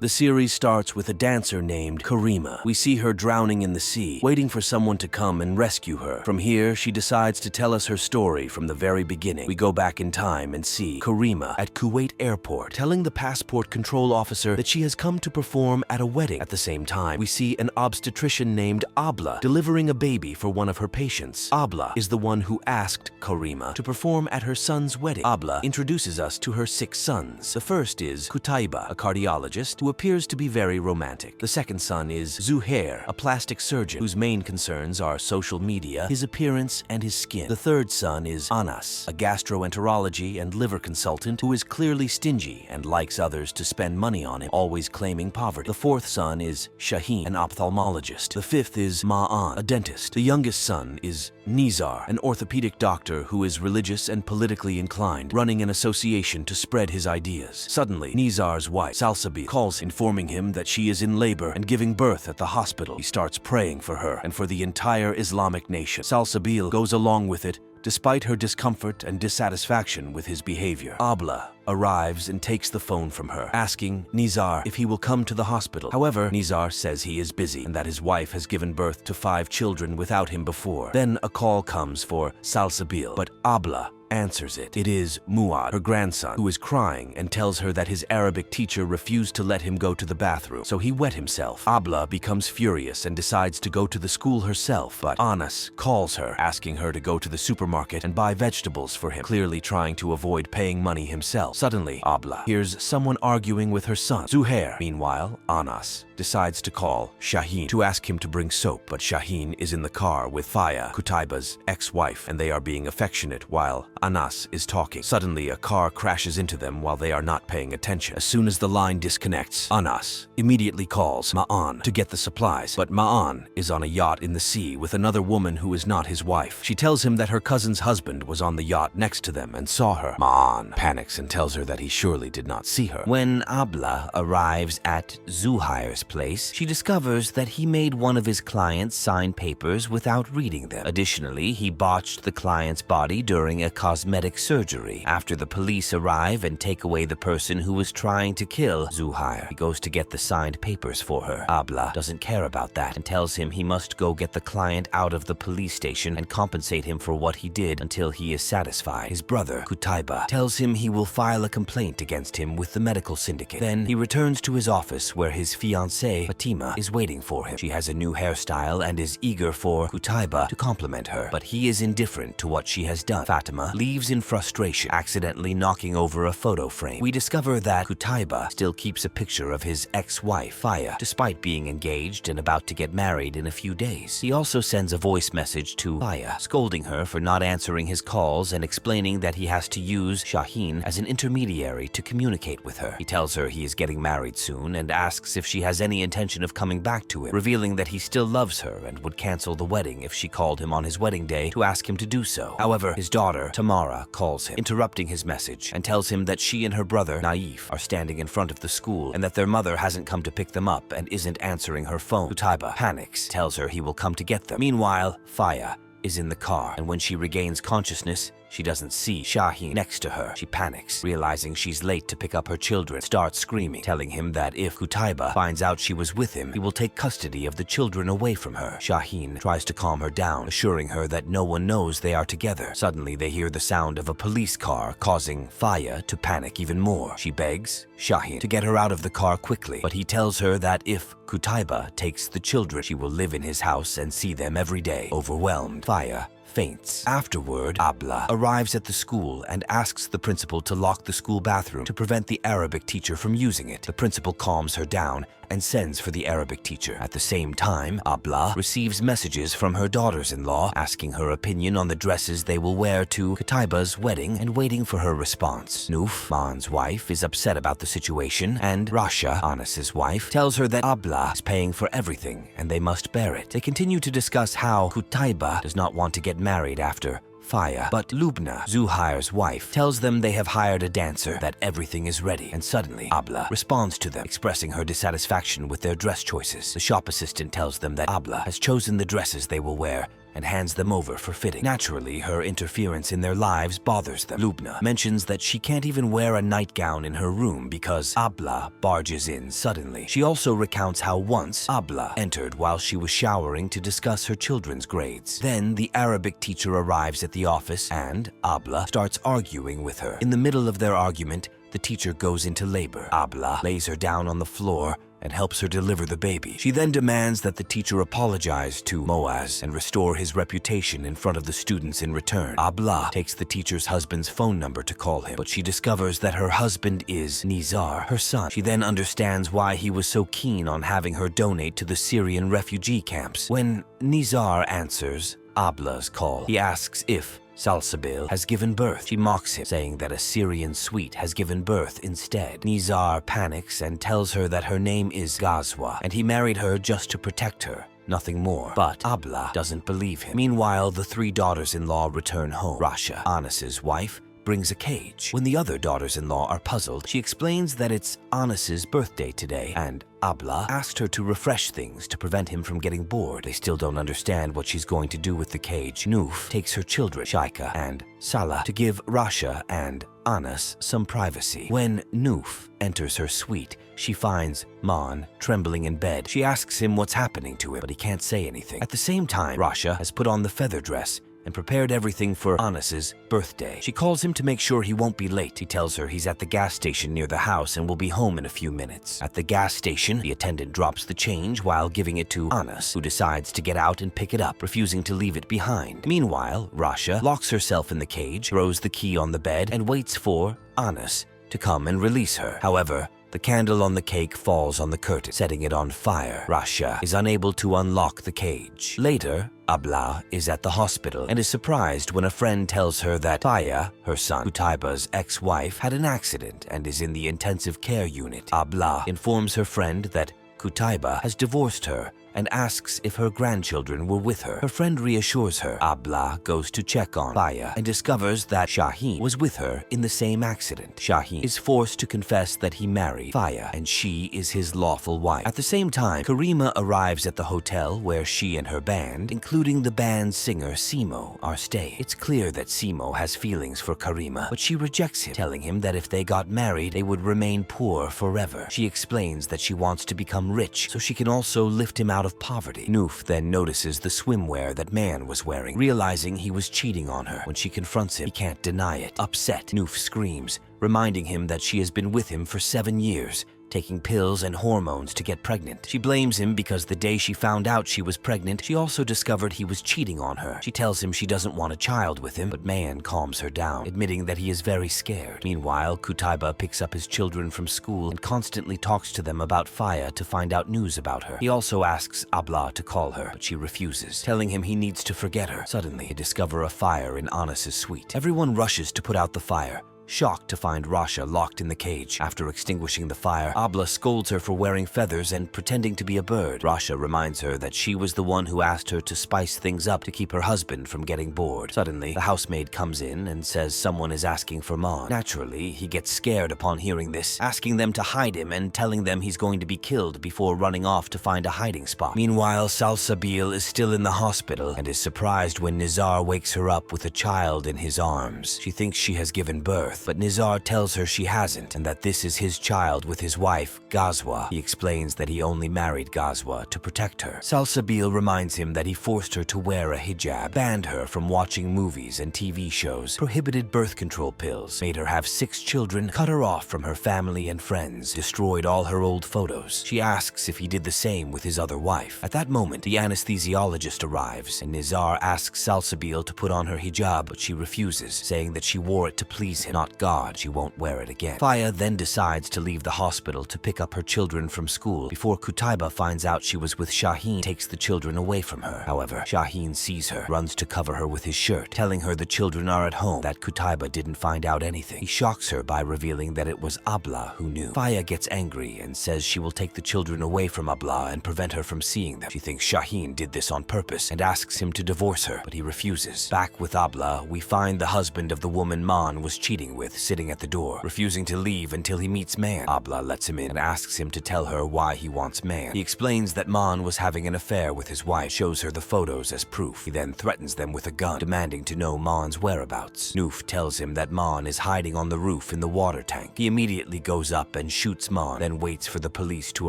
The series starts with a dancer named Karima. We see her drowning in the sea, waiting for someone to come and rescue her. From here, she decides to tell us her story from the very beginning. We go back in time and see Karima at Kuwait airport, telling the passport control officer that she has come to perform at a wedding. At the same time, we see an obstetrician named Abla delivering a baby for one of her patients. Abla is the one who asked Karima to perform at her son's wedding. Abla introduces us to her 6 sons. The first is Qutaiba, a cardiologist who appears to be very romantic. The second son is Zuhair, a plastic surgeon whose main concerns are social media, his appearance, and his skin. The third son is Anas, a gastroenterology and liver consultant who is clearly stingy and likes others to spend money on him, always claiming poverty. The fourth son is Shaheen, an ophthalmologist. The fifth is Ma'an, a dentist. The youngest son is Nizar, an orthopedic doctor who is religious and politically inclined, running an association to spread his ideas. Suddenly, Nizar's wife, Salsabil, calls informing him that she is in labor and giving birth at the hospital. He starts praying for her and for the entire Islamic nation. Salsabil goes along with it, despite her discomfort and dissatisfaction with his behavior. Abla arrives and takes the phone from her, asking Nizar if he will come to the hospital. However, Nizar says he is busy and that his wife has given birth to 5 children without him before. Then a call comes for Salsabil, but Abla answers it. It is Muad, her grandson, who is crying and tells her that his Arabic teacher refused to let him go to the bathroom, so he wet himself. Abla becomes furious and decides to go to the school herself, but Anas calls her, asking her to go to the supermarket and buy vegetables for him, clearly trying to avoid paying money himself. Suddenly, Abla hears someone arguing with her son, Zuhair. Meanwhile, Anas decides to call Shaheen to ask him to bring soap, but Shaheen is in the car with Faya, Qutaiba's ex-wife, and they are being affectionate while Anas is talking. Suddenly, a car crashes into them while they are not paying attention. As soon as the line disconnects, Anas immediately calls Ma'an to get the supplies, but Ma'an is on a yacht in the sea with another woman who is not his wife. She tells him that her cousin's husband was on the yacht next to them and saw her. Ma'an panics and tells her that he surely did not see her. When Abla arrives at Zuhair's place, she discovers that he made one of his clients sign papers without reading them. Additionally, he botched the client's body during a cosmetic surgery. After the police arrive and take away the person who was trying to kill Zuhair, he goes to get the signed papers for her. Abla doesn't care about that and tells him he must go get the client out of the police station and compensate him for what he did until he is satisfied. His brother, Qutaiba, tells him he will file a complaint against him with the medical syndicate. Then he returns to his office where his fiancée, Fatima, is waiting for him. She has a new hairstyle and is eager for Qutaiba to compliment her, but he is indifferent to what she has done. Fatima leaves in frustration, accidentally knocking over a photo frame. We discover that Qutaiba still keeps a picture of his ex-wife, Faya, despite being engaged and about to get married in a few days. He also sends a voice message to Faya, scolding her for not answering his calls and explaining that he has to use Shaheen as an intermediary to communicate with her. He tells her he is getting married soon and asks if she has any intention of coming back to him, revealing that he still loves her and would cancel the wedding if she called him on his wedding day to ask him to do so. However, his daughter, Tamara, calls him, interrupting his message, and tells him that she and her brother, Naif, are standing in front of the school and that their mother hasn't come to pick them up and isn't answering her phone. Qutaiba panics, tells her he will come to get them. Meanwhile, Faya is in the car, and when she regains consciousness, she doesn't see Shaheen next to her. She panics, realizing she's late to pick up her children, starts screaming, telling him that if Qutaiba finds out she was with him, he will take custody of the children away from her. Shaheen tries to calm her down, assuring her that no one knows they are together. Suddenly, they hear the sound of a police car, causing Faya to panic even more. She begs Shaheen to get her out of the car quickly, but he tells her that if Qutaiba takes the children, she will live in his house and see them every day. Overwhelmed, Faya faints. Afterward, Abla arrives at the school and asks the principal to lock the school bathroom to prevent the Arabic teacher from using it. The principal calms her down and sends for the Arabic teacher. At the same time, Abla receives messages from her daughters-in-law asking her opinion on the dresses they will wear to Qutaiba's wedding and waiting for her response. Nuf, Ma'an's wife, is upset about the situation, and Rasha, Anas's wife, tells her that Abla is paying for everything and they must bear it. They continue to discuss how Qutaiba does not want to get married after Faya, but Lubna, Zuhair's wife, tells them they have hired a dancer, that everything is ready, and suddenly Abla responds to them, expressing her dissatisfaction with their dress choices. The shop assistant tells them that Abla has chosen the dresses they will wear and hands them over for fitting. Naturally, her interference in their lives bothers them. Lubna mentions that she can't even wear a nightgown in her room because Abla barges in suddenly. She also recounts how once Abla entered while she was showering to discuss her children's grades. Then the Arabic teacher arrives at the office and Abla starts arguing with her. In the middle of their argument, the teacher goes into labor. Abla lays her down on the floor and helps her deliver the baby. She then demands that the teacher apologize to Moaz and restore his reputation in front of the students in return. Abla takes the teacher's husband's phone number to call him, but she discovers that her husband is Nizar, her son. She then understands why he was so keen on having her donate to the Syrian refugee camps. When Nizar answers Abla's call, he asks if Salsabil has given birth. She mocks him, saying that a Syrian suite has given birth instead. Nizar panics and tells her that her name is Ghazwa, and he married her just to protect her, nothing more. But Abla doesn't believe him. Meanwhile, the three daughters-in-law return home. Rasha, Anas's wife, brings a cage. When the other daughters-in-law are puzzled, she explains that it's Anas's birthday today, and Abla asked her to refresh things to prevent him from getting bored. They still don't understand what she's going to do with the cage. Noof takes her children, Shaika and Salah, to give Rasha and Anas some privacy. When Noof enters her suite, she finds Mon trembling in bed. She asks him what's happening to him, but he can't say anything. At the same time, Rasha has put on the feather dress and prepared everything for Anas's birthday. She calls him to make sure he won't be late. He tells her he's at the gas station near the house and will be home in a few minutes. At the gas station, the attendant drops the change while giving it to Anas, who decides to get out and pick it up, refusing to leave it behind. Meanwhile, Rasha locks herself in the cage, throws the key on the bed, and waits for Anas to come and release her. However, the candle on the cake falls on the curtain, setting it on fire. Rasha is unable to unlock the cage. Later, Abla is at the hospital and is surprised when a friend tells her that Faya, her son, Qutaiba's ex-wife, had an accident and is in the intensive care unit. Abla informs her friend that Qutaiba has divorced her and asks if her grandchildren were with her. Her friend reassures her. Abla goes to check on Faya and discovers that Shaheen was with her in the same accident. Shaheen is forced to confess that he married Faya and she is his lawful wife. At the same time, Karima arrives at the hotel where she and her band, including the band's singer Simo, are staying. It's clear that Simo has feelings for Karima, but she rejects him, telling him that if they got married, they would remain poor forever. She explains that she wants to become rich so she can also lift him out of poverty. Noof then notices the swimwear that Man was wearing, realizing he was cheating on her. When she confronts him, he can't deny it. Upset, Noof screams, reminding him that she has been with him for 7 years, taking pills and hormones to get pregnant. She blames him because the day she found out she was pregnant, she also discovered he was cheating on her. She tells him she doesn't want a child with him, but Man calms her down, admitting that he is very scared. Meanwhile, Qutaiba picks up his children from school and constantly talks to them about Faya to find out news about her. He also asks Abla to call her, but she refuses, telling him he needs to forget her. Suddenly, they discover a fire in Anas's suite. Everyone rushes to put out the fire, shocked to find Rasha locked in the cage. After extinguishing the fire, Abla scolds her for wearing feathers and pretending to be a bird. Rasha reminds her that she was the one who asked her to spice things up to keep her husband from getting bored. Suddenly, the housemaid comes in and says someone is asking for Mon. Naturally, he gets scared upon hearing this, asking them to hide him and telling them he's going to be killed before running off to find a hiding spot. Meanwhile, Salsabil is still in the hospital and is surprised when Nizar wakes her up with a child in his arms. She thinks she has given birth, but Nizar tells her she hasn't and that this is his child with his wife, Ghazwa. He explains that he only married Ghazwa to protect her. Salsabil reminds him that he forced her to wear a hijab, banned her from watching movies and TV shows, prohibited birth control pills, made her have 6 children, cut her off from her family and friends, destroyed all her old photos. She asks if he did the same with his other wife. At that moment, the anesthesiologist arrives and Nizar asks Salsabil to put on her hijab, but she refuses, saying that she wore it to please him, not God. She won't wear it again. Faya then decides to leave the hospital to pick up her children from school. Before Qutaiba finds out she was with Shaheen, takes the children away from her. However, Shaheen sees her, runs to cover her with his shirt, telling her the children are at home, that Qutaiba didn't find out anything. He shocks her by revealing that it was Abla who knew. Faya gets angry and says she will take the children away from Abla and prevent her from seeing them. She thinks Shaheen did this on purpose and asks him to divorce her, but he refuses. Back with Abla, we find the husband of the woman Man was cheating arguing with sitting at the door, refusing to leave until he meets Man. Abla lets him in and asks him to tell her why he wants Man. He explains that Man was having an affair with his wife, shows her the photos as proof. He then threatens them with a gun, demanding to know Man's whereabouts. Noof tells him that Man is hiding on the roof in the water tank. He immediately goes up and shoots Man, then waits for the police to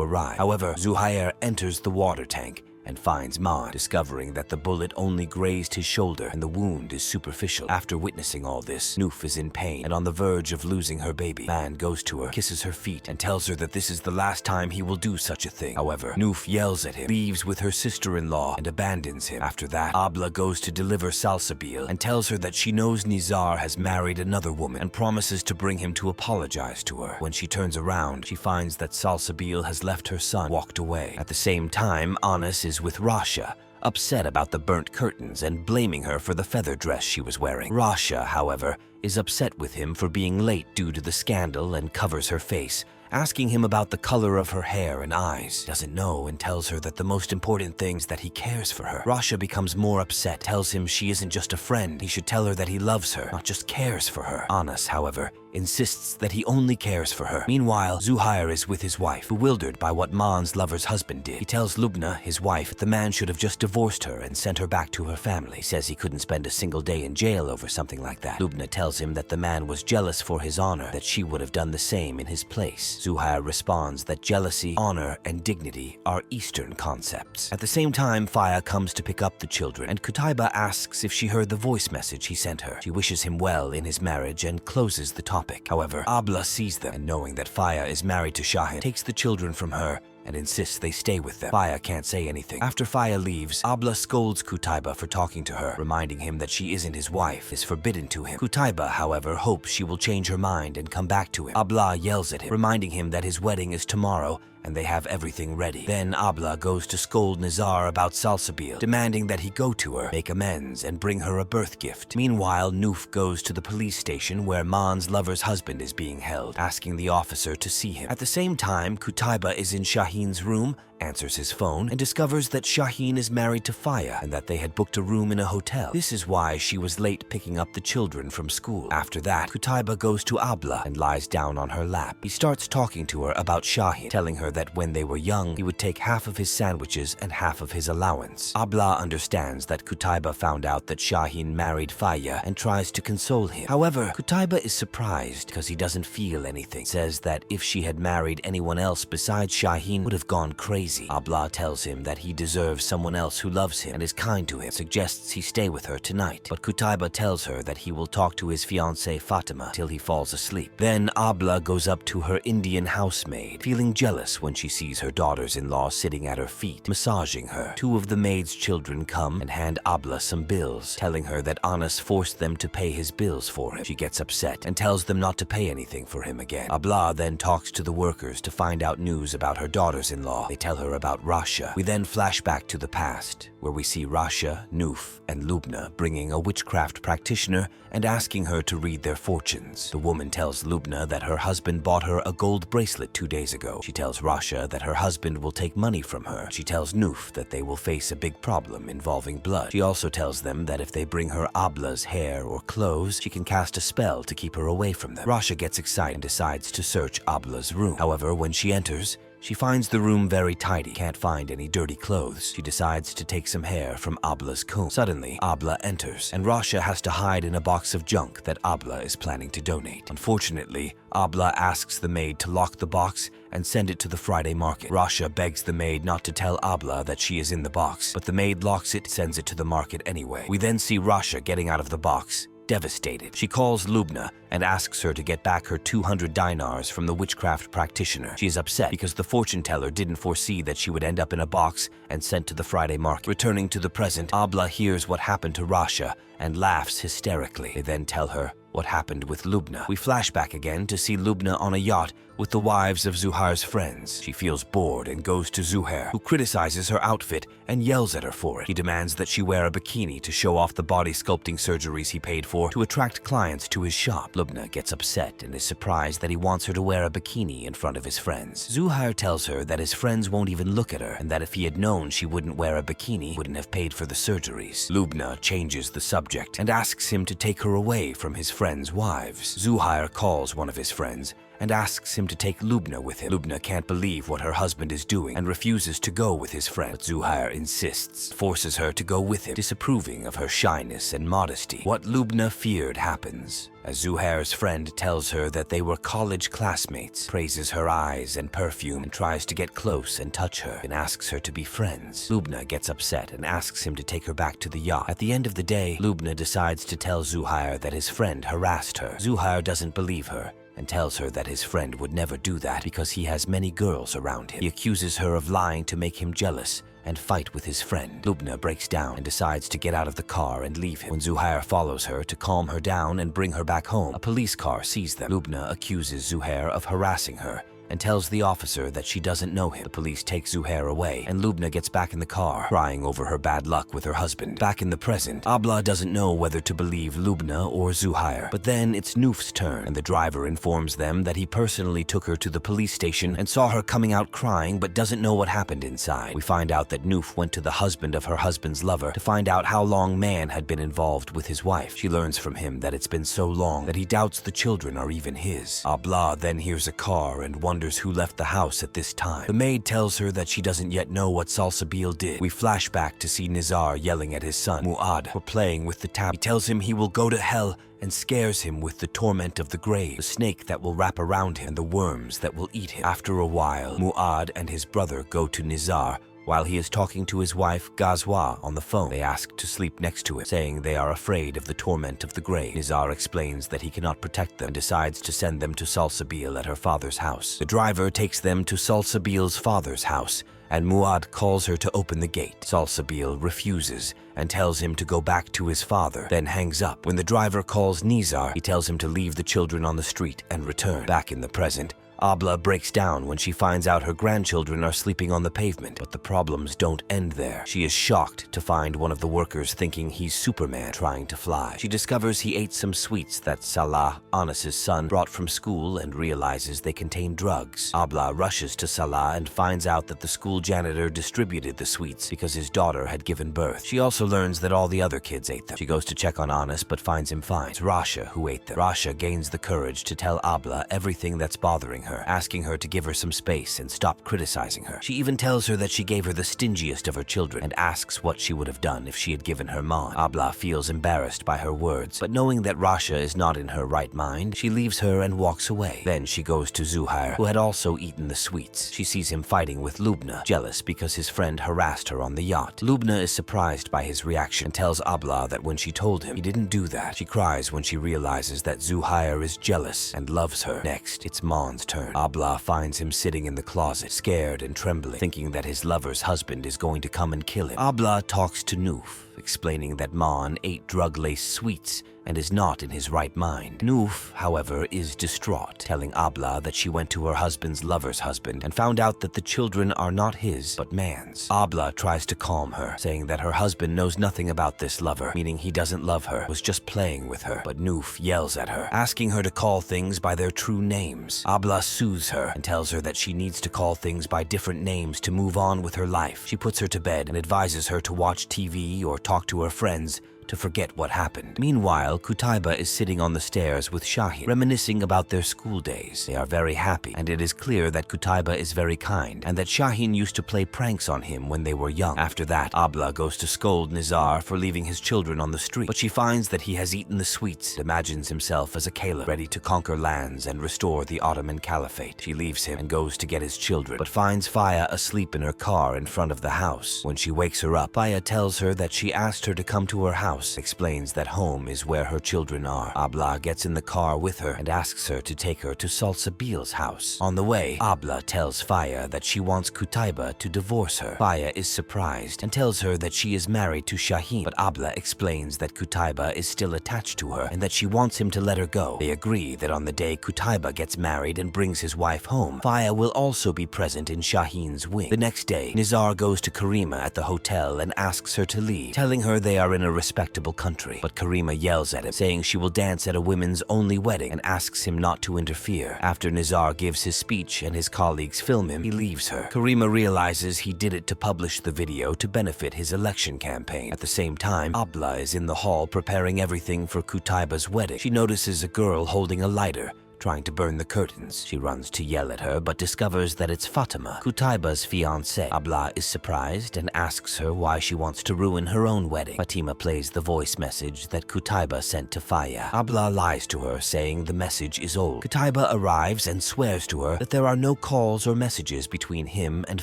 arrive. However, Zuhair enters the water tank and finds Man, discovering that the bullet only grazed his shoulder and the wound is superficial. After witnessing all this, Noof is in pain and on the verge of losing her baby. Man goes to her, kisses her feet, and tells her that this is the last time he will do such a thing. However, Noof yells at him, leaves with her sister-in-law, and abandons him. After that, Abla goes to deliver Salsabil and tells her that she knows Nizar has married another woman and promises to bring him to apologize to her. When she turns around, she finds that Salsabil has left her son, walked away. At the same time, Anas is with Rasha, upset about the burnt curtains and blaming her for the feather dress she was wearing. Rasha, however, is upset with him for being late due to the scandal and covers her face, asking him about the color of her hair and eyes. Doesn't know and tells her that the most important thing is that he cares for her. Rasha becomes more upset, tells him she isn't just a friend. He should tell her that he loves her, not just cares for her. Anas, however, insists that he only cares for her. Meanwhile, Zuhair is with his wife, bewildered by what Man's lover's husband did. He tells Lubna, his wife, that the man should have just divorced her and sent her back to her family. He says he couldn't spend a single day in jail over something like that. Lubna tells him that the man was jealous for his honor, that she would have done the same in his place. Zuhair responds that jealousy, honor, and dignity are Eastern concepts. At the same time, Faya comes to pick up the children, and Qutaiba asks if she heard the voice message he sent her. She wishes him well in his marriage and closes the topic. However, Abla sees them and, knowing that Faya is married to Shahin, takes the children from her and insists they stay with them. Faya can't say anything. After Faya leaves, Abla scolds Qutaiba for talking to her, reminding him that she isn't his wife, is forbidden to him. Qutaiba, however, hopes she will change her mind and come back to him. Abla yells at him, reminding him that his wedding is tomorrow and they have everything ready. Then Abla goes to scold Nizar about Salsabil, demanding that he go to her, make amends, and bring her a birth gift. Meanwhile, Noof goes to the police station where Man's lover's husband is being held, asking the officer to see him. At the same time, Qutaiba is in Shaheen's room, answers his phone, and discovers that Shaheen is married to Faya and that they had booked a room in a hotel. This is why she was late picking up the children from school. After that, Qutaiba goes to Abla and lies down on her lap. He starts talking to her about Shaheen, telling her that when they were young, he would take half of his sandwiches and half of his allowance. Abla understands that Qutaiba found out that Shaheen married Faya and tries to console him. However, Qutaiba is surprised because he doesn't feel anything. Says that if she had married anyone else besides Shaheen, would have gone crazy. Abla tells him that he deserves someone else who loves him and is kind to him, suggests he stay with her tonight. But Qutaiba tells her that he will talk to his fiancée Fatima till he falls asleep. Then Abla goes up to her Indian housemaid, feeling jealous when she sees her daughters-in-law sitting at her feet, massaging her. Two of the maid's children come and hand Abla some bills, telling her that Anas forced them to pay his bills for him. She gets upset and tells them not to pay anything for him again. Abla then talks to the workers to find out news about her daughters-in-law. They tell her about Rasha. We then flash back to the past, where we see Rasha, Noof, and Lubna bringing a witchcraft practitioner and asking her to read their fortunes. The woman tells Lubna that her husband bought her a gold bracelet 2 days ago. She tells Rasha that her husband will take money from her. She tells Noof that they will face a big problem involving blood. She also tells them that if they bring her Abla's hair or clothes, she can cast a spell to keep her away from them. Rasha gets excited and decides to search Abla's room. However, when she enters, she finds the room very tidy, can't find any dirty clothes. She decides to take some hair from Abla's comb. Suddenly, Abla enters, and Rasha has to hide in a box of junk that Abla is planning to donate. Unfortunately, Abla asks the maid to lock the box and send it to the Friday market. Rasha begs the maid not to tell Abla that she is in the box, but the maid locks it, sends it to the market anyway. We then see Rasha getting out of the box, devastated. She calls Lubna and asks her to get back her 200 dinars from the witchcraft practitioner. She is upset because the fortune teller didn't foresee that she would end up in a box and sent to the Friday market. Returning to the present, Abla hears what happened to Rasha and laughs hysterically. They then tell her what happened with Lubna. We flash back again to see Lubna on a yacht with the wives of Zuhair's friends. She feels bored and goes to Zuhair, who criticizes her outfit and yells at her for it. He demands that she wear a bikini to show off the body sculpting surgeries he paid for to attract clients to his shop. Lubna gets upset and is surprised that he wants her to wear a bikini in front of his friends. Zuhair tells her that his friends won't even look at her and that if he had known she wouldn't wear a bikini, wouldn't have paid for the surgeries. Lubna changes the subject and asks him to take her away from his friends friends' wives. Zuhair calls one of his friends and asks him to take Lubna with him. Lubna can't believe what her husband is doing and refuses to go with his friend. But Zuhair insists, forces her to go with him, disapproving of her shyness and modesty. What Lubna feared happens, as Zuhair's friend tells her that they were college classmates, praises her eyes and perfume, and tries to get close and touch her, and asks her to be friends. Lubna gets upset and asks him to take her back to the yacht. At the end of the day, Lubna decides to tell Zuhair that his friend harassed her. Zuhair doesn't believe her and tells her that his friend would never do that because he has many girls around him. He accuses her of lying to make him jealous and fight with his friend. Lubna breaks down and decides to get out of the car and leave him. When Zuhair follows her to calm her down and bring her back home, a police car sees them. Lubna accuses Zuhair of harassing her and tells the officer that she doesn't know him. The police take Zuhair away, and Lubna gets back in the car, crying over her bad luck with her husband. Back in the present, Abla doesn't know whether to believe Lubna or Zuhair. But then it's Noof's turn, and the driver informs them that he personally took her to the police station and saw her coming out crying but doesn't know what happened inside. We find out that Noof went to the husband of her husband's lover to find out how long Man had been involved with his wife. She learns from him that it's been so long that he doubts the children are even his. Abla then hears a car and wonders who left the house at this time. The maid tells her that she doesn't yet know what Salsabil did. We flash back to see Nizar yelling at his son, Muad, for playing with the tab. He tells him he will go to hell and scares him with the torment of the grave, the snake that will wrap around him and the worms that will eat him. After a while, Muad and his brother go to Nizar. While he is talking to his wife, Gazwa, on the phone, they ask to sleep next to him, saying they are afraid of the torment of the grave. Nizar explains that he cannot protect them and decides to send them to Salsabil at her father's house. The driver takes them to Salsabil's father's house, and Muad calls her to open the gate. Salsabil refuses and tells him to go back to his father, then hangs up. When the driver calls Nizar, he tells him to leave the children on the street and return. Back in the present, Abla breaks down when she finds out her grandchildren are sleeping on the pavement, but the problems don't end there. She is shocked to find one of the workers thinking he's Superman trying to fly. She discovers he ate some sweets that Salah, Anis's son, brought from school and realizes they contain drugs. Abla rushes to Salah and finds out that the school janitor distributed the sweets because his daughter had given birth. She also learns that all the other kids ate them. She goes to check on Anis but finds him fine. It's Rasha who ate them. Rasha gains the courage to tell Abla everything that's bothering her, asking her to give her some space and stop criticizing her. She even tells her that she gave her the stingiest of her children and asks what she would have done if she had given her Mon. Abla feels embarrassed by her words, but knowing that Rasha is not in her right mind, she leaves her and walks away. Then she goes to Zuhair, who had also eaten the sweets. She sees him fighting with Lubna, jealous because his friend harassed her on the yacht. Lubna is surprised by his reaction and tells Abla that when she told him, he didn't do that. She cries when she realizes that Zuhair is jealous and loves her. Next, it's Mon's turn. Abla finds him sitting in the closet, scared and trembling, thinking that his lover's husband is going to come and kill him. Abla talks to Noof, explaining that Mon ate drug-laced sweets and is not in his right mind. Noof, however, is distraught, telling Abla that she went to her husband's lover's husband and found out that the children are not his, but Man's. Abla tries to calm her, saying that her husband knows nothing about this lover, meaning he doesn't love her, was just playing with her. But Noof yells at her, asking her to call things by their true names. Abla soothes her and tells her that she needs to call things by different names to move on with her life. She puts her to bed and advises her to watch TV or talk to her friends to forget what happened. Meanwhile, Qutaiba is sitting on the stairs with Shahin, reminiscing about their school days. They are very happy, and it is clear that Qutaiba is very kind, and that Shahin used to play pranks on him when they were young. After that, Abla goes to scold Nizar for leaving his children on the street, but she finds that he has eaten the sweets, and imagines himself as a caliph, ready to conquer lands and restore the Ottoman Caliphate. She leaves him and goes to get his children, but finds Faya asleep in her car in front of the house. When she wakes her up, Faya tells her that she asked her to come to her house, explains that home is where her children are. Abla gets in the car with her and asks her to take her to Salsabil's house. On the way, Abla tells Faya that she wants Qutaiba to divorce her. Faya is surprised and tells her that she is married to Shahin, but Abla explains that Qutaiba is still attached to her and that she wants him to let her go. They agree that on the day Qutaiba gets married and brings his wife home, Faya will also be present in Shahin's wing. The next day, Nizar goes to Karima at the hotel and asks her to leave, telling her they are in a respectful respectable country. But Karima yells at him, saying she will dance at a women's only wedding and asks him not to interfere. After Nizar gives his speech and his colleagues film him, he leaves her. Karima realizes he did it to publish the video to benefit his election campaign. At the same time, Abla is in the hall preparing everything for Qutaiba's wedding. She notices a girl holding a lighter, trying to burn the curtains. She runs to yell at her, but discovers that it's Fatima, Qutaiba's fiancée. Abla is surprised and asks her why she wants to ruin her own wedding. Fatima plays the voice message that Qutaiba sent to Faya. Abla lies to her, saying the message is old. Qutaiba arrives and swears to her that there are no calls or messages between him and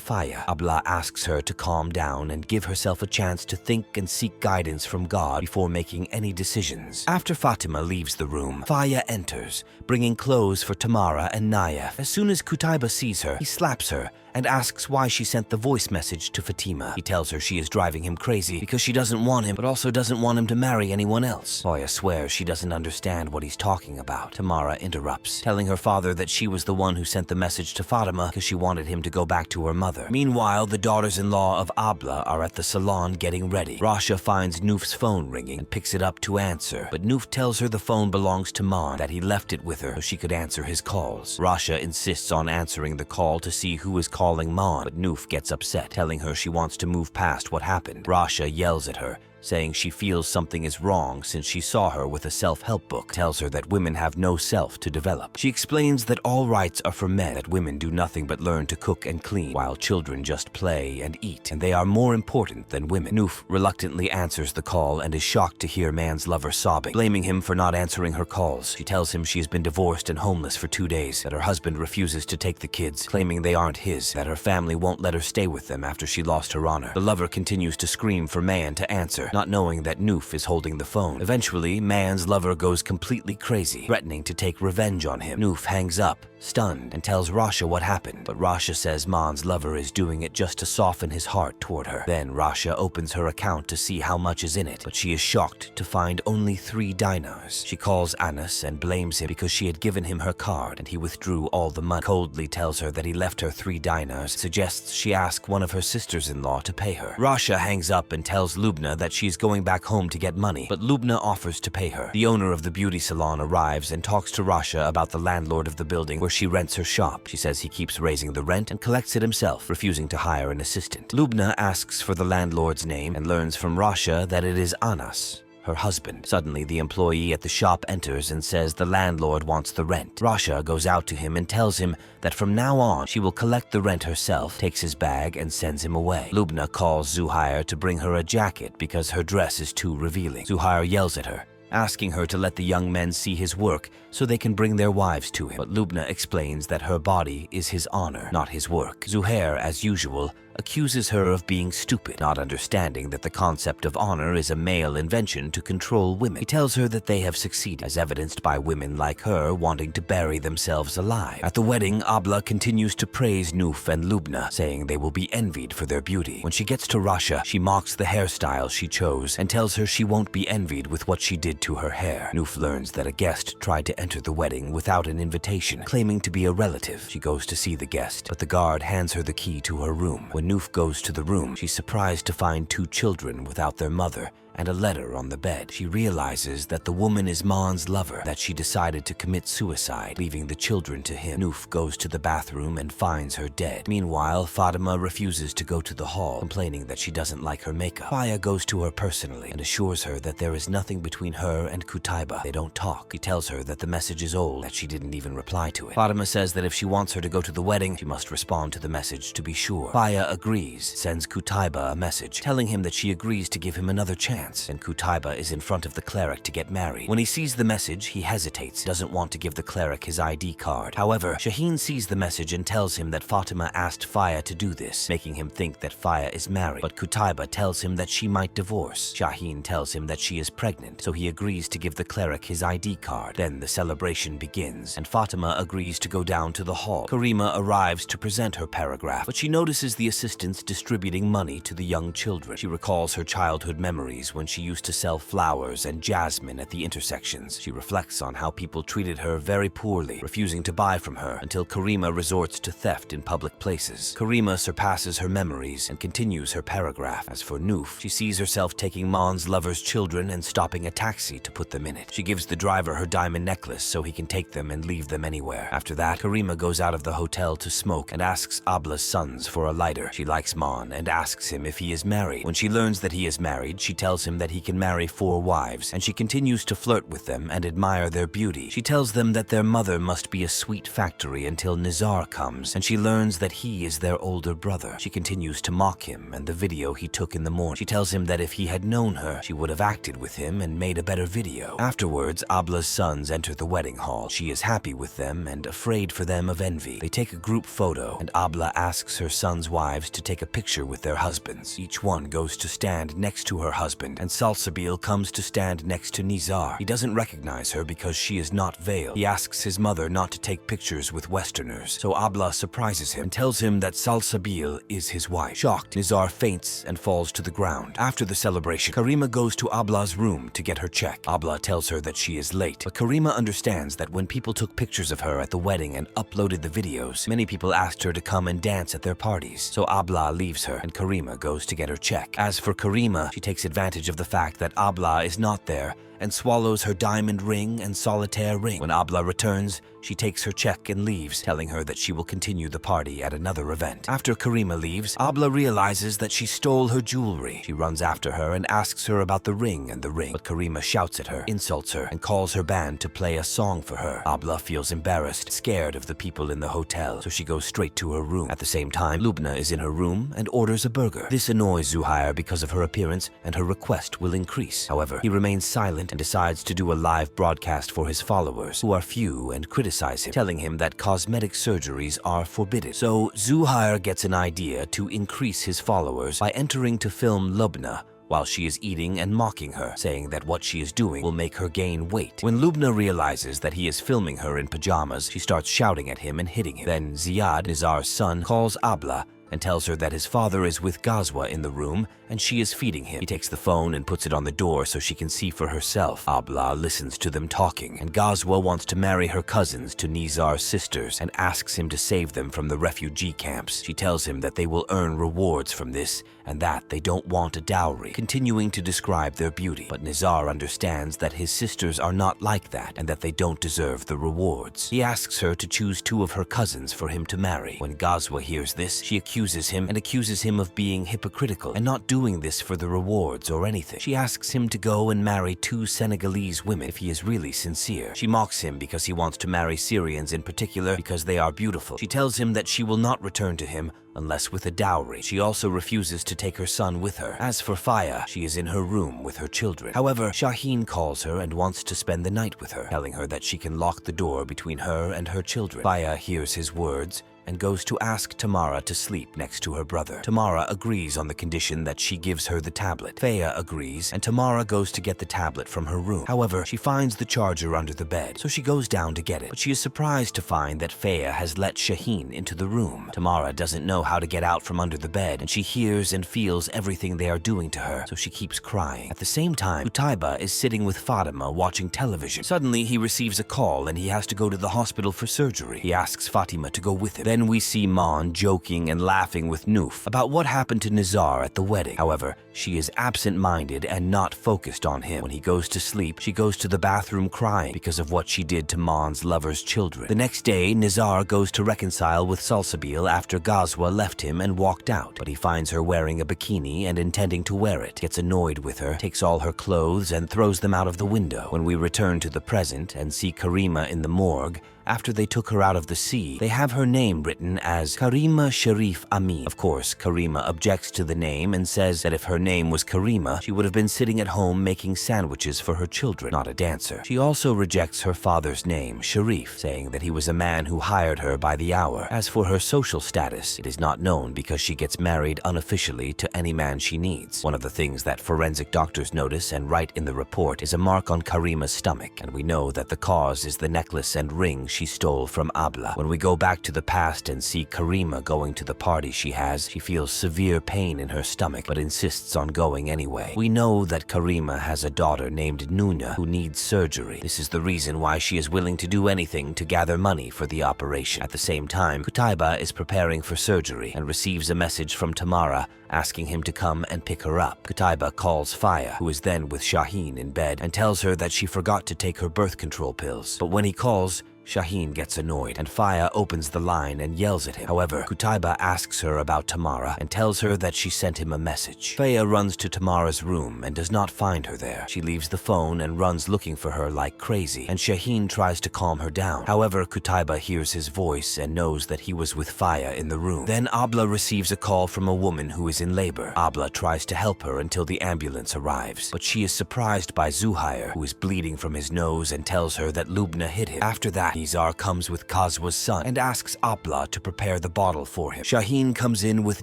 Faya. Abla asks her to calm down and give herself a chance to think and seek guidance from God before making any decisions. After Fatima leaves the room, Faya enters, bringing clothes for Tamara and Naya. As soon as Qutaiba sees her, he slaps her and asks why she sent the voice message to Fatima. He tells her she is driving him crazy because she doesn't want him, but also doesn't want him to marry anyone else. Faya swears she doesn't understand what he's talking about. Tamara interrupts, telling her father that she was the one who sent the message to Fatima because she wanted him to go back to her mother. Meanwhile, the daughters-in-law of Abla are at the salon getting ready. Rasha finds Noof's phone ringing and picks it up to answer, but Noof tells her the phone belongs to Mon, that he left it with her so she could answer his calls. Rasha insists on answering the call to see who is calling Mon, but Noof gets upset, telling her she wants to move past what happened. Rasha yells at her, saying she feels something is wrong since she saw her with a self-help book, tells her that women have no self to develop. She explains that all rights are for men, that women do nothing but learn to cook and clean, while children just play and eat, and they are more important than women. Noof reluctantly answers the call and is shocked to hear Man's lover sobbing, blaming him for not answering her calls. She tells him she has been divorced and homeless for 2 days, that her husband refuses to take the kids, claiming they aren't his, that her family won't let her stay with them after she lost her honor. The lover continues to scream for Man to answer, not knowing that Noof is holding the phone. Eventually, Man's lover goes completely crazy, threatening to take revenge on him. Noof hangs up, stunned, and tells Rasha what happened, but Rasha says Man's lover is doing it just to soften his heart toward her. Then Rasha opens her account to see how much is in it, but she is shocked to find only 3 dinars. She calls Anas and blames him because she had given him her card and he withdrew all the money. Coldly tells her that he left her 3 dinars, suggests she ask one of her sisters-in-law to pay her. Rasha hangs up and tells Lubna that she's going back home to get money, but Lubna offers to pay her. The owner of the beauty salon arrives and talks to Rasha about the landlord of the building where she rents her shop. She says he keeps raising the rent and collects it himself, refusing to hire an assistant. Lubna asks for the landlord's name and learns from Rasha that it is Anas, her husband. Suddenly, the employee at the shop enters and says the landlord wants the rent. Rasha goes out to him and tells him that from now on, she will collect the rent herself, takes his bag, and sends him away. Lubna calls Zuhair to bring her a jacket because her dress is too revealing. Zuhair yells at her, asking her to let the young men see his work so they can bring their wives to him. But Lubna explains that her body is his honor, not his work. Zuhair, as usual, accuses her of being stupid, not understanding that the concept of honor is a male invention to control women. He tells her that they have succeeded, as evidenced by women like her wanting to bury themselves alive. At the wedding, Abla continues to praise Noof and Lubna, saying they will be envied for their beauty. When she gets to Rasha, she mocks the hairstyle she chose and tells her she won't be envied with what she did to her hair. Noof learns that a guest tried to enter the wedding without an invitation, claiming to be a relative. She goes to see the guest, but the guard hands her the key to her room. When Noof goes to the room, she's surprised to find 2 children without their mother and a letter on the bed. She realizes that the woman is Mon's lover, that she decided to commit suicide, leaving the children to him. Noof goes to the bathroom and finds her dead. Meanwhile, Fatima refuses to go to the hall, complaining that she doesn't like her makeup. Faya goes to her personally and assures her that there is nothing between her and Qutaiba. They don't talk. He tells her that the message is old, that she didn't even reply to it. Fatima says that if she wants her to go to the wedding, she must respond to the message to be sure. Faya agrees, sends Qutaiba a message, telling him that she agrees to give him another chance, and Qutaiba is in front of the cleric to get married. When he sees the message, he hesitates, doesn't want to give the cleric his ID card. However, Shaheen sees the message and tells him that Fatima asked Faya to do this, making him think that Faya is married, but Qutaiba tells him that she might divorce. Shaheen tells him that she is pregnant, so he agrees to give the cleric his ID card. Then the celebration begins, and Fatima agrees to go down to the hall. Karima arrives to present her paragraph, but she notices the assistants distributing money to the young children. She recalls her childhood memories days when she used to sell flowers and jasmine at the intersections. She reflects on how people treated her very poorly, refusing to buy from her until Karima resorts to theft in public places. Karima surpasses her memories and continues her paragraph. As for Noof, she sees herself taking Mon's lover's children and stopping a taxi to put them in it. She gives the driver her diamond necklace so he can take them and leave them anywhere. After that, Karima goes out of the hotel to smoke and asks Abla's sons for a lighter. She likes Mon and asks him if he is married. When she learns that he is married, she tells him that he can marry 4 wives, and she continues to flirt with them and admire their beauty. She tells them that their mother must be a sweet factory until Nizar comes, and she learns that he is their older brother. She continues to mock him and the video he took in the morning. She tells him that if he had known her, she would have acted with him and made a better video. Afterwards, Abla's sons enter the wedding hall. She is happy with them and afraid for them of envy. They take a group photo, and Abla asks her sons' wives to take a picture with their husbands. Each one goes to stand next to her husband, and Salsabil comes to stand next to Nizar. He doesn't recognize her because she is not veiled. He asks his mother not to take pictures with Westerners, so Abla surprises him and tells him that Salsabil is his wife. Shocked, Nizar faints and falls to the ground. After the celebration, Karima goes to Abla's room to get her check. Abla tells her that she is late, but Karima understands that when people took pictures of her at the wedding and uploaded the videos, many people asked her to come and dance at their parties. So Abla leaves her and Karima goes to get her check. As for Karima, she takes advantage of the fact that Abla is not there and swallows her diamond ring and solitaire ring. When Abla returns, she takes her check and leaves, telling her that she will continue the party at another event. After Karima leaves, Abla realizes that she stole her jewelry. She runs after her and asks her about the ring, but Karima shouts at her, insults her, and calls her band to play a song for her. Abla feels embarrassed, scared of the people in the hotel, so she goes straight to her room. At the same time, Lubna is in her room and orders a burger. This annoys Zuhair because of her appearance, and her request will increase. However, he remains silent and decides to do a live broadcast for his followers, who are few and criticize him, telling him that cosmetic surgeries are forbidden. So Zuhair gets an idea to increase his followers by entering to film Lubna while she is eating and mocking her, saying that what she is doing will make her gain weight. When Lubna realizes that he is filming her in pajamas, she starts shouting at him and hitting him. Then Ziad, Nizar's son, calls Abla and tells her that his father is with Ghazwa in the room and she is feeding him. He takes the phone and puts it on the door so she can see for herself. Abla listens to them talking, and Ghazwa wants to marry her cousins to Nizar's sisters and asks him to save them from the refugee camps. She tells him that they will earn rewards from this and that they don't want a dowry, continuing to describe their beauty. But Nizar understands that his sisters are not like that and that they don't deserve the rewards. He asks her to choose 2 of her cousins for him to marry. When Ghazwa hears this, she accuses him of being hypocritical and not doing this for the rewards or anything. She asks him to go and marry 2 Senegalese women if he is really sincere. She mocks him because he wants to marry Syrians in particular because they are beautiful. She tells him that she will not return to him unless with a dowry. She also refuses to take her son with her. As for Faya, she is in her room with her children. However, Shaheen calls her and wants to spend the night with her, telling her that she can lock the door between her and her children. Faya hears his words and goes to ask Tamara to sleep next to her brother. Tamara agrees on the condition that she gives her the tablet. Faya agrees, and Tamara goes to get the tablet from her room. However, she finds the charger under the bed, so she goes down to get it. But she is surprised to find that Faya has let Shaheen into the room. Tamara doesn't know how to get out from under the bed, and she hears and feels everything they are doing to her, so she keeps crying. At the same time, Utaiba is sitting with Fatima watching television. Suddenly, he receives a call and he has to go to the hospital for surgery. He asks Fatima to go with him. Then we see Mon joking and laughing with Noof about what happened to Nizar at the wedding. However, she is absent-minded and not focused on him. When he goes to sleep, she goes to the bathroom crying because of what she did to Mon's lover's children. The next day, Nizar goes to reconcile with Salsabil after Ghazwa left him and walked out, but he finds her wearing a bikini and intending to wear it, gets annoyed with her, takes all her clothes and throws them out of the window. When we return to the present and see Karima in the morgue, after they took her out of the sea, they have her name written as Karima Sharif Amin. Of course, Karima objects to the name and says that if her name was Karima, she would have been sitting at home making sandwiches for her children, not a dancer. She also rejects her father's name, Sharif, saying that he was a man who hired her by the hour. As for her social status, it is not known because she gets married unofficially to any man she needs. One of the things that forensic doctors notice and write in the report is a mark on Karima's stomach, and we know that the cause is the necklace and ring she stole from Abla. When we go back to the past and see Karima going to the party she feels severe pain in her stomach but insists on going anyway. We know that Karima has a daughter named Nuna who needs surgery. This is the reason why she is willing to do anything to gather money for the operation. At the same time, Qutaiba is preparing for surgery and receives a message from Tamara asking him to come and pick her up. Qutaiba calls Faya, who is then with Shaheen in bed, and tells her that she forgot to take her birth control pills. But when he calls, Shaheen gets annoyed, and Faya opens the line and yells at him. However, Qutaiba asks her about Tamara and tells her that she sent him a message. Faya runs to Tamara's room and does not find her there. She leaves the phone and runs looking for her like crazy, and Shaheen tries to calm her down. However, Qutaiba hears his voice and knows that he was with Faya in the room. Then Abla receives a call from a woman who is in labor. Abla tries to help her until the ambulance arrives, but she is surprised by Zuhair, who is bleeding from his nose, and tells her that Lubna hit him. After that, Nizar comes with Kazwa's son and asks Abla to prepare the bottle for him. Shaheen comes in with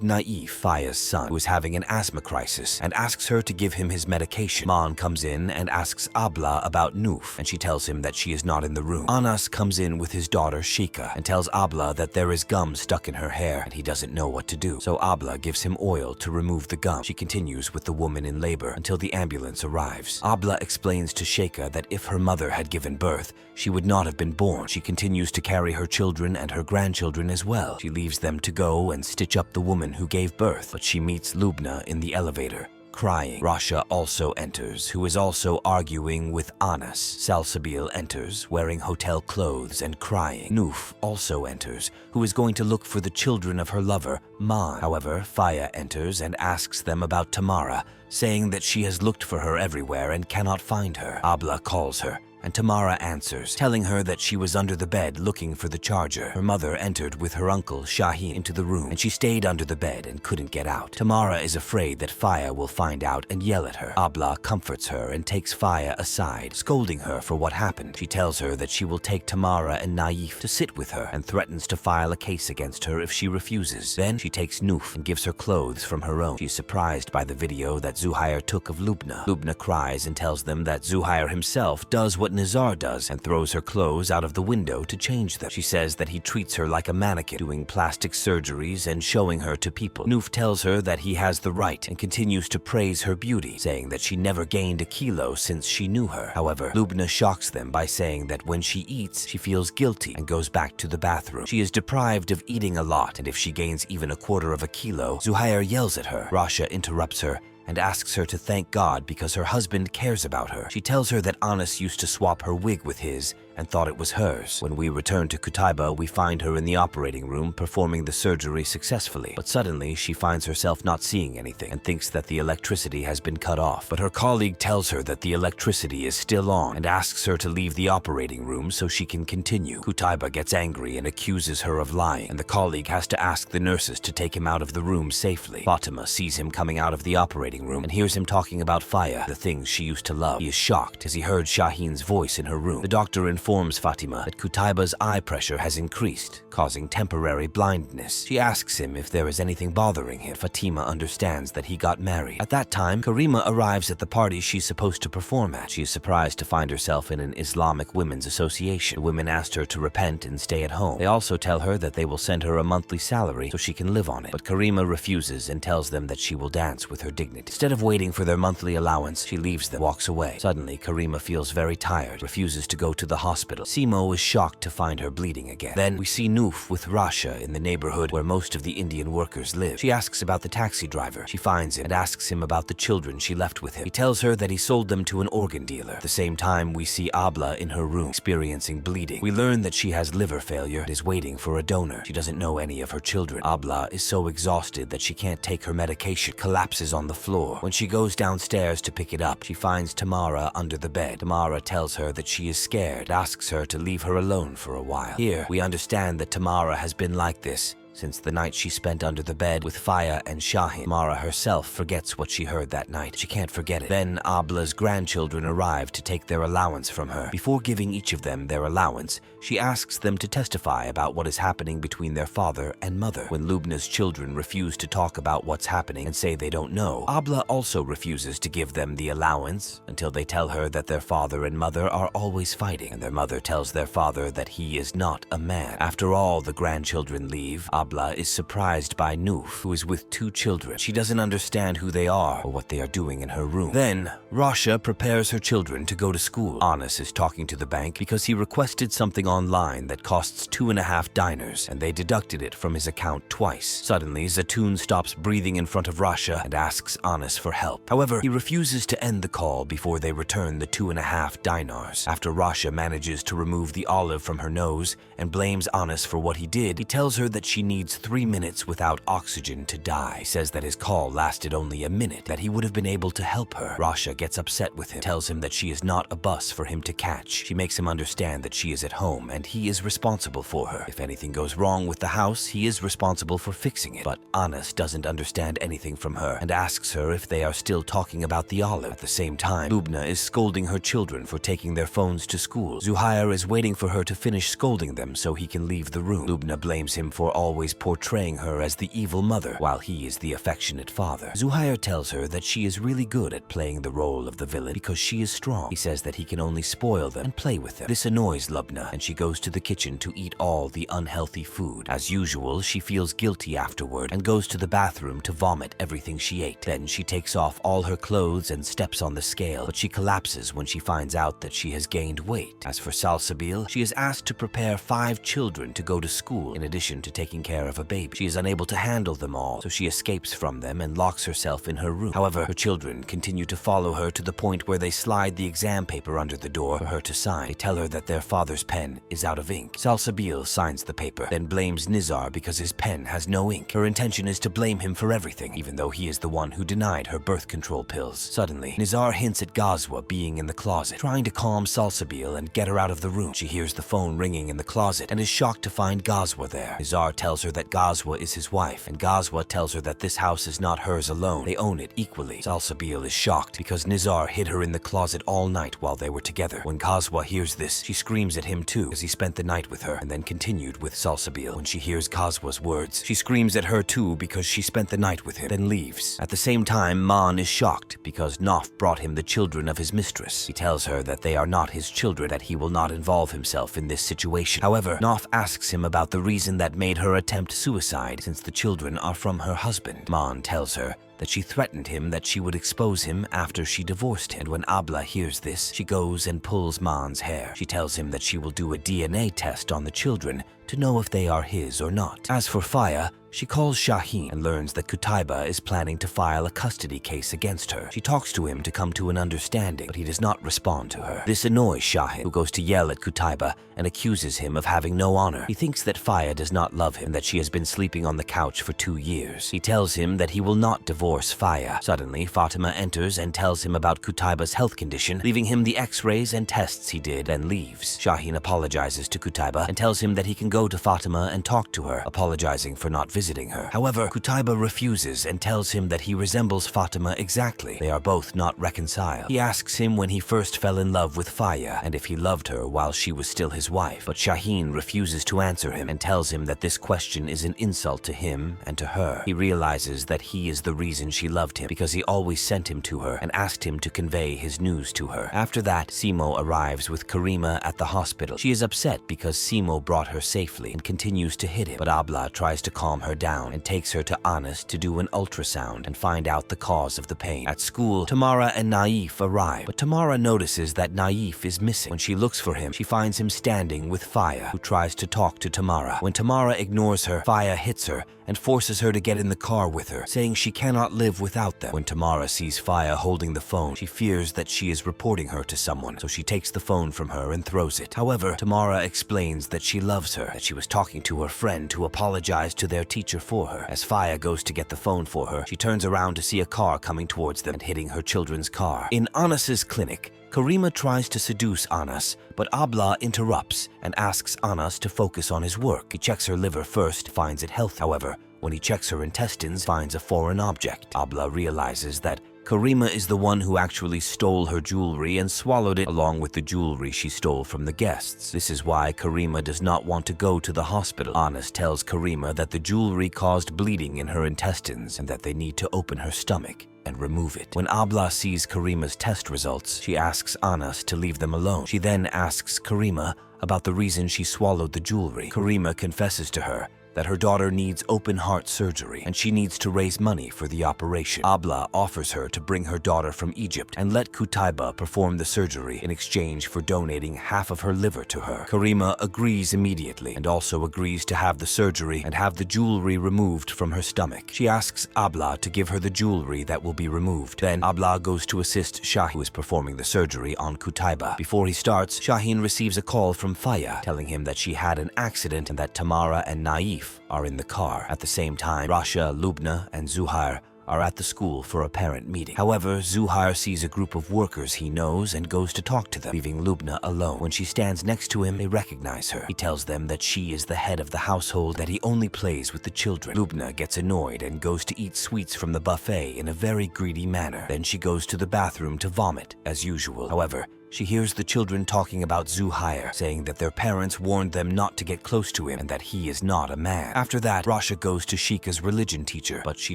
Naif, Faya's son, who is having an asthma crisis, and asks her to give him his medication. Man comes in and asks Abla about Noof, and she tells him that she is not in the room. Anas comes in with his daughter Shika and tells Abla that there is gum stuck in her hair and he doesn't know what to do. So Abla gives him oil to remove the gum. She continues with the woman in labor until the ambulance arrives. Abla explains to Sheikha that if her mother had given birth, she would not have been born. She continues to carry her children and her grandchildren as well. She leaves them to go and stitch up the woman who gave birth, but she meets Lubna in the elevator, crying. Rasha also enters, who is also arguing with Anas. Salsabil enters, wearing hotel clothes and crying. Noof also enters, who is going to look for the children of her lover, Man. However, Faya enters and asks them about Tamara, saying that she has looked for her everywhere and cannot find her. Abla calls her, and Tamara answers, telling her that she was under the bed looking for the charger. Her mother entered with her uncle Shaheen into the room, and she stayed under the bed and couldn't get out. Tamara is afraid that Faya will find out and yell at her. Abla comforts her and takes Faya aside, scolding her for what happened. She tells her that she will take Tamara and Naif to sit with her and threatens to file a case against her if she refuses. Then she takes Noof and gives her clothes from her own. She is surprised by the video that Zuhair took of Lubna. Lubna cries and tells them that Zuhair himself does what Nizar does and throws her clothes out of the window to change them. She says that he treats her like a mannequin, doing plastic surgeries and showing her to people. Noof tells her that he has the right and continues to praise her beauty, saying that she never gained a kilo since she knew her. However, Lubna shocks them by saying that when she eats, she feels guilty and goes back to the bathroom. She is deprived of eating a lot, and if she gains even a quarter of a kilo, Zuhair yells at her. Rasha interrupts her and asks her to thank God because her husband cares about her. She tells her that Anas used to swap her wig with his and thought it was hers. When we return to Qutaiba, we find her in the operating room performing the surgery successfully. But suddenly, she finds herself not seeing anything and thinks that the electricity has been cut off. But her colleague tells her that the electricity is still on and asks her to leave the operating room so she can continue. Qutaiba gets angry and accuses her of lying, and the colleague has to ask the nurses to take him out of the room safely. Fatima sees him coming out of the operating room and hears him talking about Faya, the things she used to love. He is shocked as he heard Shaheen's voice in her room. The doctor informs Fatima that Qutaiba's eye pressure has increased, causing temporary blindness. She asks him if there is anything bothering him. Fatima understands that he got married. At that time, Karima arrives at the party she's supposed to perform at. She is surprised to find herself in an Islamic women's association. The women asked her to repent and stay at home. They also tell her that they will send her a monthly salary so she can live on it. But Karima refuses and tells them that she will dance with her dignity. Instead of waiting for their monthly allowance, she leaves them, walks away. Suddenly, Karima feels very tired, refuses to go to the hospital. Simo is shocked to find her bleeding again. Then we see Noof with Rasha in the neighborhood where most of the Indian workers live. She asks about the taxi driver. She finds him and asks him about the children she left with him. He tells her that he sold them to an organ dealer. At the same time, we see Abla in her room experiencing bleeding. We learn that she has liver failure and is waiting for a donor. She doesn't know any of her children. Abla is so exhausted that she can't take her medication, collapses on the floor. When she goes downstairs to pick it up, she finds Tamara under the bed. Tamara tells her that she is scared, asks her to leave her alone for a while. Here, we understand that Tamara has been like this since the night she spent under the bed with Faya and Shahin. Tamara herself forgets what she heard that night. She can't forget it. Then Abla's grandchildren arrive to take their allowance from her. Before giving each of them their allowance, she asks them to testify about what is happening between their father and mother. When Lubna's children refuse to talk about what's happening and say they don't know, Abla also refuses to give them the allowance until they tell her that their father and mother are always fighting, and their mother tells their father that he is not a man. After all the grandchildren leave, Abla is surprised by Nuf, who is with 2 children. She doesn't understand who they are or what they are doing in her room. Then, Rasha prepares her children to go to school. Anas is talking to the bank because he requested something online that costs 2.5 dinars, and they deducted it from his account twice. Suddenly, Zatoun stops breathing in front of Rasha and asks Anas for help. However, he refuses to end the call before they return the 2.5 dinars. After Rasha manages to remove the olive from her nose and blames Anas for what he did, he tells her that she needs 3 minutes without oxygen to die. He says that his call lasted only a minute, that he would have been able to help her. Rasha gets upset with him, tells him that she is not a bus for him to catch. She makes him understand that she is at home and he is responsible for her. If anything goes wrong with the house, he is responsible for fixing it. But Anas doesn't understand anything from her and asks her if they are still talking about the olive. At the same time, Lubna is scolding her children for taking their phones to school. Zuhair is waiting for her to finish scolding them so he can leave the room. Lubna blames him for always portraying her as the evil mother, while he is the affectionate father. Zuhair tells her that she is really good at playing the role of the villain because she is strong. He says that he can only spoil them and play with them. This annoys Lubna, and she goes to the kitchen to eat all the unhealthy food. As usual, she feels guilty afterward and goes to the bathroom to vomit everything she ate. Then she takes off all her clothes and steps on the scale, but she collapses when she finds out that she has gained weight. As for Salsabil, she is asked to prepare 5 children to go to school in addition to taking care of a baby. She is unable to handle them all, so she escapes from them and locks herself in her room. However, her children continue to follow her to the point where they slide the exam paper under the door for her to sign. They tell her that their father's pen is out of ink. Salsabil signs the paper, then blames Nizar because his pen has no ink. Her intention is to blame him for everything, even though he is the one who denied her birth control pills. Suddenly, Nizar hints at Gazwa being in the closet, trying to calm Salsabil and get her out of the room. She hears the phone ringing in the closet and is shocked to find Gazwa there. Nizar tells her that Gazwa is his wife, and Gazwa tells her that this house is not hers alone. They own it equally. Salsabil is shocked because Nizar hid her in the closet all night while they were together. When Gazwa hears this, she screams at him too, as he spent the night with her and then continued with Salsabil. When she hears Gazwa's words, she screams at her too because she spent the night with him, then leaves. At the same time, Man is shocked because Nof brought him the children of his mistress. He tells her that they are not his children, that he will not involve himself in this situation. However, Nof asks him about the reason that made her attempt suicide, since the children are from her husband. Man tells her that she threatened him that she would expose him after she divorced him. And when Abla hears this, she goes and pulls Man's hair. She tells him that she will do a DNA test on the children to know if they are his or not. As for Faya, she calls Shahin and learns that Qutaiba is planning to file a custody case against her. She talks to him to come to an understanding, but he does not respond to her. This annoys Shahin, who goes to yell at Qutaiba and accuses him of having no honor. He thinks that Faya does not love him and that she has been sleeping on the couch for 2 years. He tells him that he will not divorce Faya. Suddenly, Fatima enters and tells him about Qutaiba's health condition, leaving him the x-rays and tests he did, and leaves. Shahin apologizes to Qutaiba and tells him that he can go to Fatima and talk to her, apologizing for not visiting her. However, Qutaiba refuses and tells him that he resembles Fatima exactly. They are both not reconciled. He asks him when he first fell in love with Faya and if he loved her while she was still his wife, but Shahin refuses to answer him and tells him that this question is an insult to him and to her. He realizes that he is the reason she loved him because he always sent him to her and asked him to convey his news to her. After that, Simo arrives with Karima at the hospital. She is upset because Simo brought her safely and continues to hit him, but Abla tries to calm her down and takes her to Anas to do an ultrasound and find out the cause of the pain. At school, Tamara and Naif arrive, but Tamara notices that Naif is missing. When she looks for him, she finds him standing with Faya, who tries to talk to Tamara. When Tamara ignores her, Faya hits her and forces her to get in the car with her, saying she cannot live without them. When Tamara sees Faya holding the phone, she fears that she is reporting her to someone, so she takes the phone from her and throws it. However, Tamara explains that she loves her that she was talking to her friend to apologize to their teacher for her. As Faya goes to get the phone for her, she turns around to see a car coming towards them and hitting her children's car. In Anas's clinic, Karima tries to seduce Anas, but Abla interrupts and asks Anas to focus on his work. He checks her liver first, finds it healthy. However, when he checks her intestines, finds a foreign object. Abla realizes that Karima is the one who actually stole her jewelry and swallowed it along with the jewelry she stole from the guests. This is why Karima does not want to go to the hospital. Anas tells Karima that the jewelry caused bleeding in her intestines and that they need to open her stomach and remove it. When Abla sees Karima's test results, she asks Anas to leave them alone. She then asks Karima about the reason she swallowed the jewelry. Karima confesses to her that her daughter needs open-heart surgery and she needs to raise money for the operation. Abla offers her to bring her daughter from Egypt and let Qutaiba perform the surgery in exchange for donating half of her liver to her. Karima agrees immediately and also agrees to have the surgery and have the jewelry removed from her stomach. She asks Abla to give her the jewelry that will be removed. Then Abla goes to assist Shaheen, who is performing the surgery on Qutaiba. Before he starts, Shaheen receives a call from Faya telling him that she had an accident and that Tamara and Naif are in the car. At the same time, Rasha, Lubna, and Zuhair are at the school for a parent meeting. However, Zuhair sees a group of workers he knows and goes to talk to them, leaving Lubna alone. When she stands next to him, they recognize her. He tells them that she is the head of the household, that he only plays with the children. Lubna gets annoyed and goes to eat sweets from the buffet in a very greedy manner. Then she goes to the bathroom to vomit, as usual. However, she hears the children talking about Zuhair, saying that their parents warned them not to get close to him and that he is not a man. After that, Rasha goes to Shika's religion teacher, but she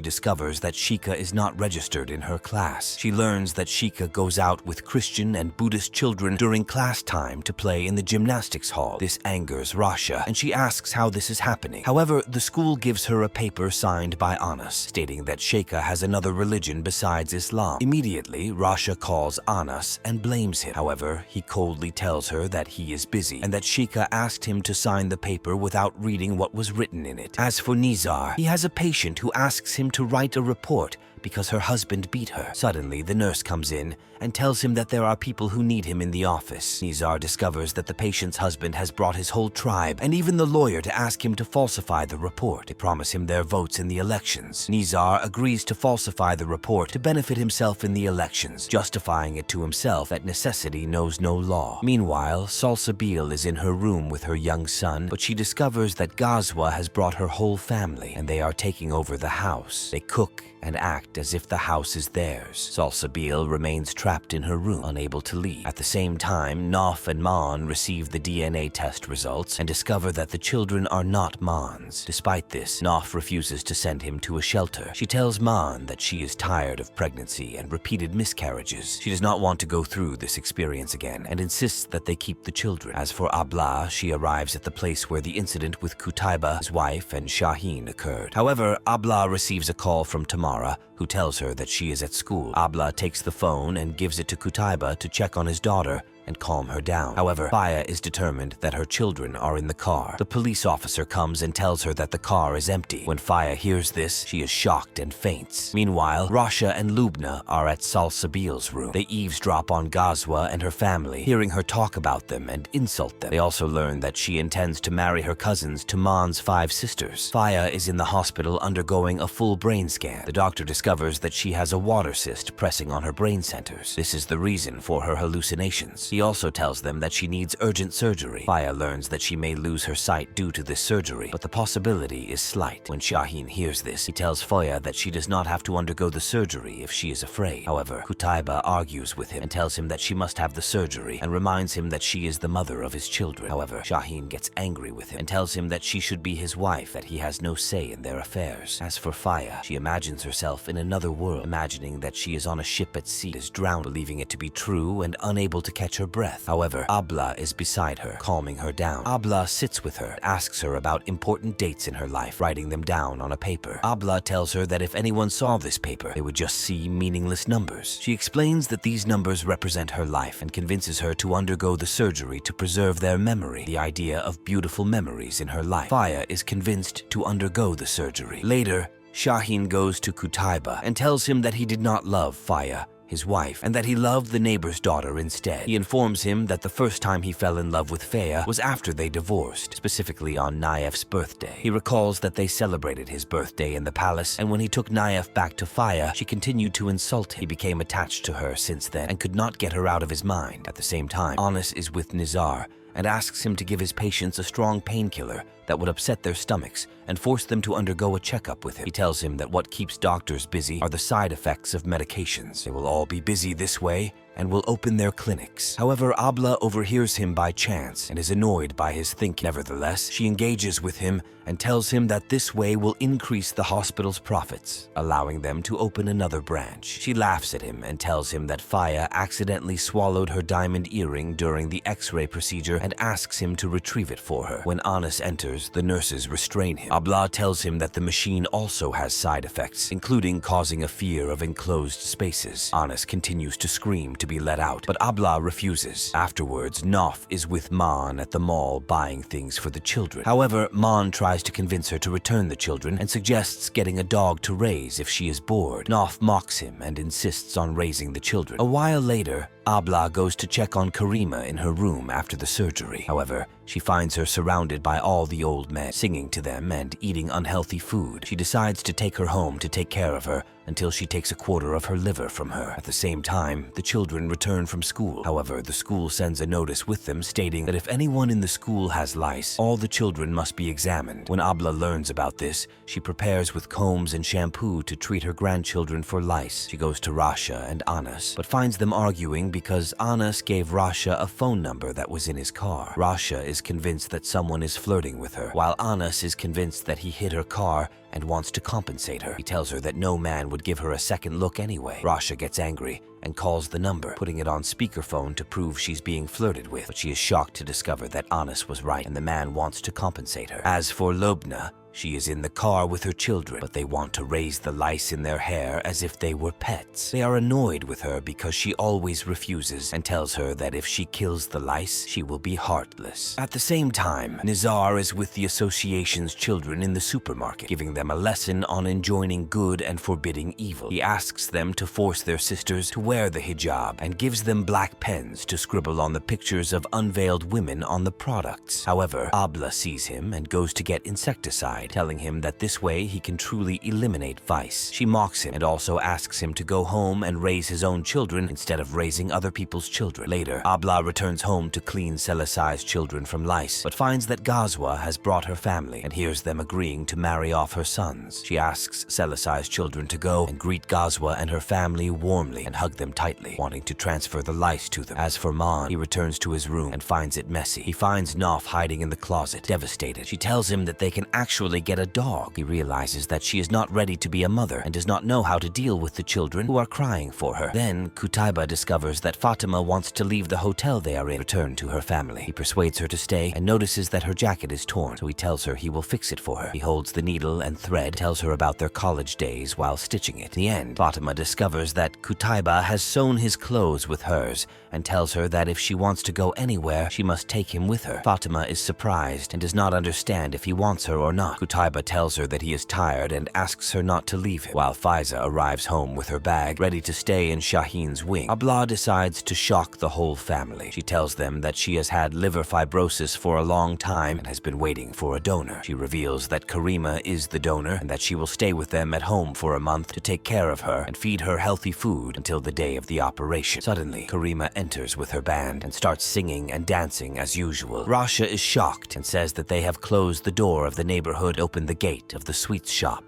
discovers that Shika is not registered in her class. She learns that Shika goes out with Christian and Buddhist children during class time to play in the gymnastics hall. This angers Rasha, and she asks how this is happening. However, the school gives her a paper signed by Anas, stating that Shika has another religion besides Islam. Immediately, Rasha calls Anas and blames him. However, he coldly tells her that he is busy and that Shika asked him to sign the paper without reading what was written in it. As for Nizar, he has a patient who asks him to write a report because her husband beat her. Suddenly, the nurse comes in and tells him that there are people who need him in the office. Nizar discovers that the patient's husband has brought his whole tribe and even the lawyer to ask him to falsify the report. They promise him their votes in the elections. Nizar agrees to falsify the report to benefit himself in the elections, justifying it to himself that necessity knows no law. Meanwhile, Salsabil is in her room with her young son, but she discovers that Ghazwa has brought her whole family and they are taking over the house. They cook and act as if the house is theirs. Salsabil remains trapped in her room, unable to leave. At the same time, Naf and Maan receive the DNA test results and discover that the children are not Maan's. Despite this, Naf refuses to send him to a shelter. She tells Maan that she is tired of pregnancy and repeated miscarriages. She does not want to go through this experience again and insists that they keep the children. As for Abla, she arrives at the place where the incident with Qutaiba, his wife, and Shaheen occurred. However, Abla receives a call from Tamara, who tells her that she is at school. Abla takes the phone and gives it to Qutaiba to check on his daughter and calm her down. However, Faya is determined that her children are in the car. The police officer comes and tells her that the car is empty. When Faya hears this, she is shocked and faints. Meanwhile, Rasha and Lubna are at Salsabil's room. They eavesdrop on Ghazwa and her family, hearing her talk about them and insult them. They also learn that she intends to marry her cousins to Maan's 5 sisters. Faya is in the hospital undergoing a full brain scan. The doctor discovers that she has a water cyst pressing on her brain centers. This is the reason for her hallucinations. He also tells them that she needs urgent surgery. Faya learns that she may lose her sight due to this surgery, but the possibility is slight. When Shaheen hears this, he tells Faya that she does not have to undergo the surgery if she is afraid. However, Qutaiba argues with him and tells him that she must have the surgery and reminds him that she is the mother of his children. However, Shaheen gets angry with him and tells him that she should be his wife, that he has no say in their affairs. As for Faya, she imagines herself in another world, imagining that she is on a ship at sea, is drowned, believing it to be true and unable to catch her breath. However, Abla is beside her, calming her down. Abla sits with her, asks her about important dates in her life, writing them down on a paper. Abla tells her that if anyone saw this paper, they would just see meaningless numbers. She explains that these numbers represent her life and convinces her to undergo the surgery to preserve their memory, the idea of beautiful memories in her life. Faya is convinced to undergo the surgery. Later, Shaheen goes to Qutaiba and tells him that he did not love Faya his wife, and that he loved the neighbor's daughter instead. He informs him that the first time he fell in love with Faya was after they divorced, specifically on Naif's birthday. He recalls that they celebrated his birthday in the palace, and when he took Naif back to Faya, she continued to insult him. He became attached to her since then and could not get her out of his mind. At the same time, Anas is with Nizar and asks him to give his patients a strong painkiller that would upset their stomachs and force them to undergo a checkup with him. He tells him that what keeps doctors busy are the side effects of medications. They will all be busy this way and will open their clinics. However, Abla overhears him by chance and is annoyed by his thinking. Nevertheless, she engages with him and tells him that this way will increase the hospital's profits, allowing them to open another branch. She laughs at him and tells him that Faya accidentally swallowed her diamond earring during the X-ray procedure and asks him to retrieve it for her. When Anas enters, the nurses restrain him. Abla tells him that the machine also has side effects, including causing a fear of enclosed spaces. Anas continues to scream to be let out, but Abla refuses. Afterwards, Naif is with Maan at the mall buying things for the children. However, Maan tries to convince her to return the children and suggests getting a dog to raise if she is bored. Naif mocks him and insists on raising the children. A while later, Abla goes to check on Karima in her room after the surgery. However, she finds her surrounded by all the old men, singing to them and eating unhealthy food. She decides to take her home to take care of her until she takes a quarter of her liver from her. At the same time, the children return from school. However, the school sends a notice with them stating that if anyone in the school has lice, all the children must be examined. When Abla learns about this, she prepares with combs and shampoo to treat her grandchildren for lice. She goes to Rasha and Anas, but finds them arguing because Anas gave Rasha a phone number that was in his car. Rasha is convinced that someone is flirting with her, while Anas is convinced that he hit her car and wants to compensate her. He tells her that no man would give her a second look anyway. Rasha gets angry and calls the number, putting it on speakerphone to prove she's being flirted with, but she is shocked to discover that Anas was right and the man wants to compensate her. As for Lobna, she is in the car with her children, but they want to raise the lice in their hair as if they were pets. They are annoyed with her because she always refuses and tells her that if she kills the lice, she will be heartless. At the same time, Nizar is with the association's children in the supermarket, giving them a lesson on enjoining good and forbidding evil. He asks them to force their sisters to wear the hijab and gives them black pens to scribble on the pictures of unveiled women on the products. However, Abla sees him and goes to get insecticide, telling him that this way he can truly eliminate vice. She mocks him and also asks him to go home and raise his own children instead of raising other people's children. Later, Abla returns home to clean Selasai's children from lice, but finds that Ghazwa has brought her family and hears them agreeing to marry off her sons. She asks Selasai's children to go and greet Ghazwa and her family warmly and hug them tightly, wanting to transfer the lice to them. As for Maan, he returns to his room and finds it messy. He finds Naif hiding in the closet, devastated. She tells him that they can actually get a dog. He realizes that she is not ready to be a mother and does not know how to deal with the children who are crying for her. Then Qutaiba discovers that Fatima wants to leave the hotel they are in, return to her family. He persuades her to stay and notices that her jacket is torn, so he tells her he will fix it for her. He holds the needle and thread, tells her about their college days while stitching it. In the end, Fatima discovers that Qutaiba has sewn his clothes with hers and tells her that if she wants to go anywhere, she must take him with her. Fatima is surprised and does not understand if he wants her or not. Qutaiba tells her that he is tired and asks her not to leave him, while Faiza arrives home with her bag, ready to stay in Shaheen's wing. Abla decides to shock the whole family. She tells them that she has had liver fibrosis for a long time and has been waiting for a donor. She reveals that Karima is the donor and that she will stay with them at home for a month to take care of her and feed her healthy food until the day of the operation. Suddenly, Karima enters with her band and starts singing and dancing as usual. Rasha is shocked and says that they have closed the door of the neighborhood, opened the gate of the sweets shop.